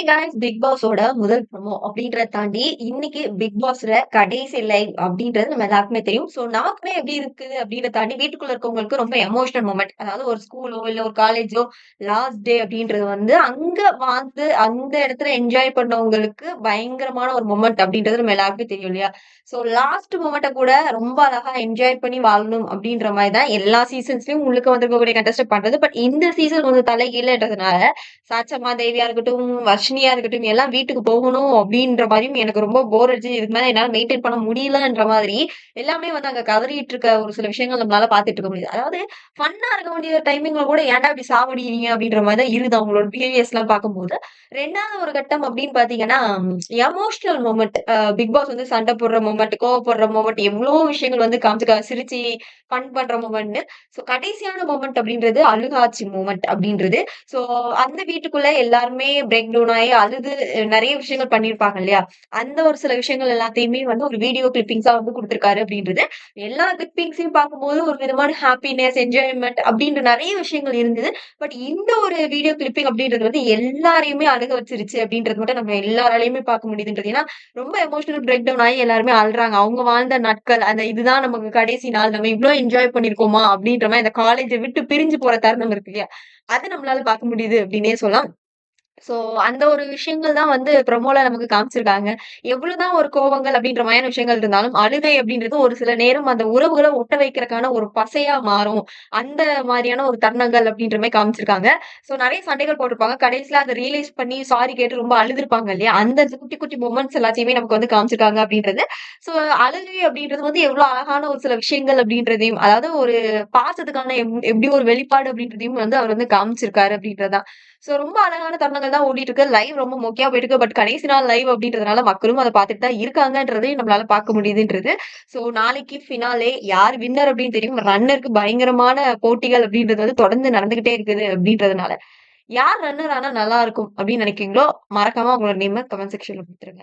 Guys big பாஸோட முதல் promo அப்படின்றத தாண்டி இன்னைக்கு பிக் பாஸ்ல கடைசி லைவ் அப்படின்றது நம்ம எல்லாருக்குமே தெரியும். சோ நமக்குமே எப்படி இருக்குது அப்படின்றத தாண்டி வீட்டுக்குள்ள இருக்கவங்களுக்கு ரொம்ப எமோஷனல் மொமெண்ட். அதாவது ஒரு ஸ்கூலோ இல்ல ஒரு காலேஜோ லாஸ்ட் டே அப்படின்றது வந்து அங்க வந்து அந்த இடத்துல என்ஜாய் பண்ணவங்களுக்கு பயங்கரமான ஒரு மொமெண்ட் அப்படின்றது நம்ம எல்லாருக்குமே தெரியும் இல்லையா? சோ லாஸ்ட் மொமெண்ட்ட கூட ரொம்ப அழகா என்ஜாய் பண்ணி வாழணும் அப்படின்ற மாதிரி தான் எல்லா சீசன்ஸ்லயும் உள்ளுக்க வந்திருக்கக்கூடிய கண்டஸ்ட் பண்றது. பட் இந்த சீசன் கொஞ்சம் தலைகீழன்றதுனால சாச்சம்மா தேவியா இருக்கட்டும், வர்ஷினியா இருக்கட்டும், எல்லாம் வீட்டுக்கு போகணும் அப்டின்ற மாரியும் எனக்கு ரொம்ப போர் அடிச்சு, இதுக்கு மேல என்னால மெயின்டெயின் பண்ண முடியலன்ற மாதிரி, எல்லாமே வந்து அங்க கதறிட்டு இருக்க ஒரு சில விஷயங்கள் நம்மளால பார்த்துட்டு இருக்க முடியுது. அதாவது ஃபன்னா இருக்க வேண்டிய டைமிங்ல கூட ஏன்டா இப்டி சாவடிக்கிறீங்க அப்டின்ற மாரி தான் இருது அவங்களோட பிஹேவியர்ஸ்லாம் பார்க்கும்போது. 2வது ஒரு கட்டம் அப்டின்னு பார்த்தீங்கன்னா, எமோஷனல் மொமெண்ட். பிக் பாஸ் வந்து சண்ட போடுற மொமெண்ட், கோவப்படுற மொமெண்ட் எவ்ளோ விஷயங்கள் வந்து காமிச்சிருக்காங்க. சிரிச்சு ஃபன் பண்ற மொமெண்ட்ன்னு. ஸோ கடைசியான மொமெண்ட் அப்டின்றது அழுகாட்சி மொமெண்ட் அப்டின்றது. ஸோ அந்த வீட்டுக்குள்ள எல்லாருமே பிரேக் டவுன் ஆயி அழுது நெறைய விஷயங்கள் பண்ணியிருப்பாங்க இல்லையா? அந்த ஒரு சில விஷயங்கள் எல்லாத்தையுமே வந்து ஒரு வீடியோ கிளிப்பிங்ஸா வந்து குடுத்திருக்காரு அப்படின்றது. எல்லா கிளிப்பிங்ஸையும் பார்க்கும்போது ஒரு விதமான ஹாப்பினஸ், என்ஜாய்மென்ட் அப்படின்ற நெறைய விஷயங்கள் இருந்தது. பட் இந்த ஒரு வீடியோ கிளிப்பிங் அப்படின்றது வந்து எல்லாரையுமே அழுக வச்சிருச்சு அப்படின்றது மட்டும் நம்ம எல்லாராலயுமே பார்க்க முடியுதுன்றது. ஏன்னா, ரொம்ப எமோஷனல் பிரேக் டவுன் ஆயி எல்லாருமே அழுறாங்க. அவங்க வாழ்ந்த நாட்கள், அந்த இதுதான் நமக்கு கடைசி நாள். நம்ம இவ்ளோ என்ஜாய் பண்ணியிருக்கோமா? அப்படின்ற மாரி அந்த காலேஜ விட்டு பிரிஞ்சு போற தருணம் இருக்கு இல்லையா? அத நம்மளால பார்க்க முடியுது அப்டின்னே சொல்லலாம். சோ, அந்த ஒரு விஷயங்கள் தான் வந்து ப்ரோமோல நமக்கு காமிச்சிருக்காங்க. எவ்வளவுதான் ஒரு கோவங்கள் அப்படின்ற மாரியான விஷயங்கள் இருந்தாலும், அழுகை அப்படின்றது ஒரு சில நேரம் அந்த உறவுகள ஒட்ட வைக்கிறக்கான ஒரு பசையா மாறும். அந்த மாரியான ஒரு தருணங்கள் அப்படின்ற மாரி காமிச்சிருக்காங்க. சோ, நெறைய சண்டைகள் போட்டிருப்பாங்க. கடைசியில அத ரியலைஸ் பண்ணி சாரி கேட்டு ரொம்ப அழுதுருப்பாங்க இல்லையா? அந்த குட்டி, குட்டி மொமெண்ட்ஸ் எல்லாத்தையுமே நமக்கு வந்து காமிச்சிருக்காங்க அப்படின்றது. சோ, அழுகை அப்படின்றது வந்து எவ்வளோ அழகான ஒரு சில விஷயங்கள் அப்படின்றதையும், அதாவது ஒரு பாசத்துக்கான எப்படி ஒரு வெளிப்பாடு அப்படின்றதையும் வந்து அவர் வந்து காமிச்சிருக்காரு அப்படின்றது தான். சோ ரொம்ப அழகான தருணங்கள் தான் ஓடிட்டு இருக்கு. லைவ் ரொம்ப மொக்கையா போயிட்டு இருக்கு. பட் கடைசி நாள் லைவ் அப்படின்றதுனால மக்களும் அத பார்த்துட்டு தான் இருக்காங்கன்றதையும் நம்மளால பார்க்க முடியுதுன்றது. சோ நாளைக்கு ஃபினாலே யார் வின்னர் அப்படின்னு தெரியும். ரன்னருக்கு பயங்கரமான போட்டிகள் அப்படின்றது வந்து தொடர்ந்து நடந்துகிட்டே இருக்குது அப்படின்றதுனால, யார் ரன்னர் ஆனா நல்லா இருக்கும் அப்படின்னு நினைக்கிறீங்களோ, மறக்காம உங்களோட நேம கமெண்ட் செக்ஷன்ல குடுத்துருங்க.